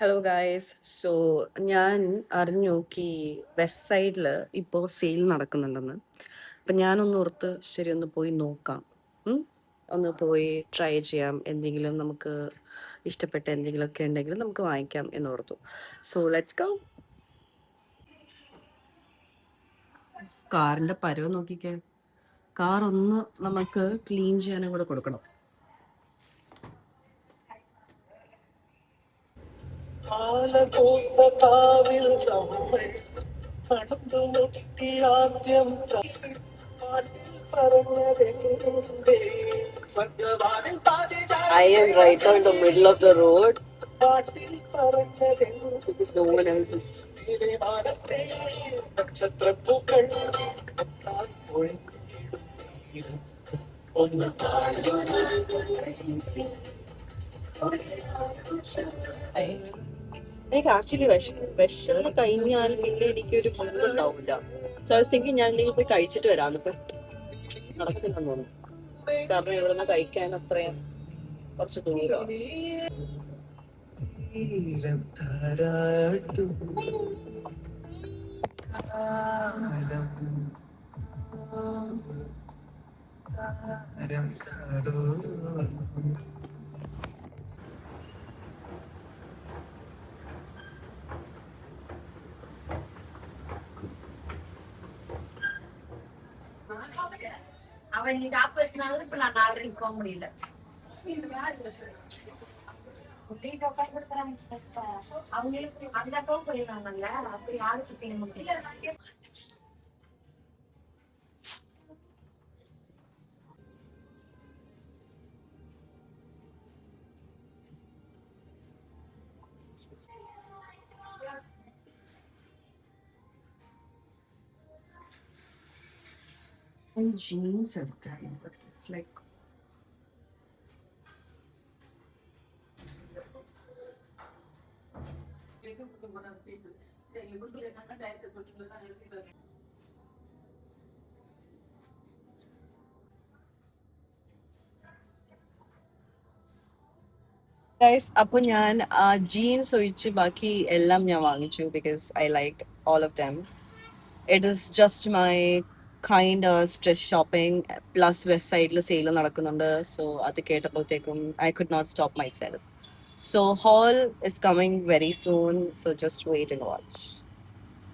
Hello guys. So ഞാൻ അറിഞ്ഞു west സൈഡിൽ ഇപ്പോൾ സെയിൽ നടക്കുന്നുണ്ടെന്ന്. അപ്പം ഞാനൊന്ന് ഓർത്ത് ശരി ഒന്ന് പോയി നോക്കാം. ഉം. ഒന്ന് പോയി ട്രൈ ചെയ്യാം. എന്തെങ്കിലും നമുക്ക് ഇഷ്ടപ്പെട്ട എന്തെങ്കിലുമൊക്കെ ഉണ്ടെങ്കിൽ നമുക്ക് വാങ്ങിക്കാം എന്നോർത്തു. So let's go. കാറിൻ്റെ പരവ് നോക്കിക്കേ. കാർ ഒന്ന് നമുക്ക് ക്ലീൻ ചെയ്യാനും കൂടെ കൊടുക്കണം. കാവിൽ നമ്മൾ കണ്ടുമുട്ടി ആദ്യം I am right now in the middle of the road because no one else is. എനിക്ക് ആക്ച്വലി വിശന്ന് കഴിഞ്ഞാൽ പിന്നെ എനിക്കൊരു മുൻപുണ്ടാവില്ല. സോ ഐ വാസ് തിങ്കിങ് ഞാൻ എന്തെങ്കിലും പോയി കഴിച്ചിട്ട് വരാന്ന്. ഇപ്പൊ നടക്കില്ലെന്ന് തോന്നുന്നു. കാരണം ഇവിടുന്ന് കഴിക്കാൻ അത്രയും കുറച്ച് ദൂരം. அவன் இன்னைக்கு ஆப்பர்னால இப்ப நான் 4:30 போக முடியல. அவங்களுக்கு அந்த அக்காவும் போயிருக்காங்கல்ல, அப்படி யாருக்கு செய்ய முடியல. Jeans എടുക്കാൻ, but it's like ഗൈസ്. അപ്പോൾ ഞാൻ ജീൻസ് ഒഴിച്ച് ബാക്കി എല്ലാം ഞാൻ വാങ്ങിച്ചു because I like all of them. It is just my kind stress shopping. Plus വെസ്റ്റ് സൈഡിൽ സെയിൽ നടക്കുന്നുണ്ട്. സോ അത് കേട്ടപ്പോഴത്തേക്കും I could not stop myself. So haul is coming very soon. So just wait and watch.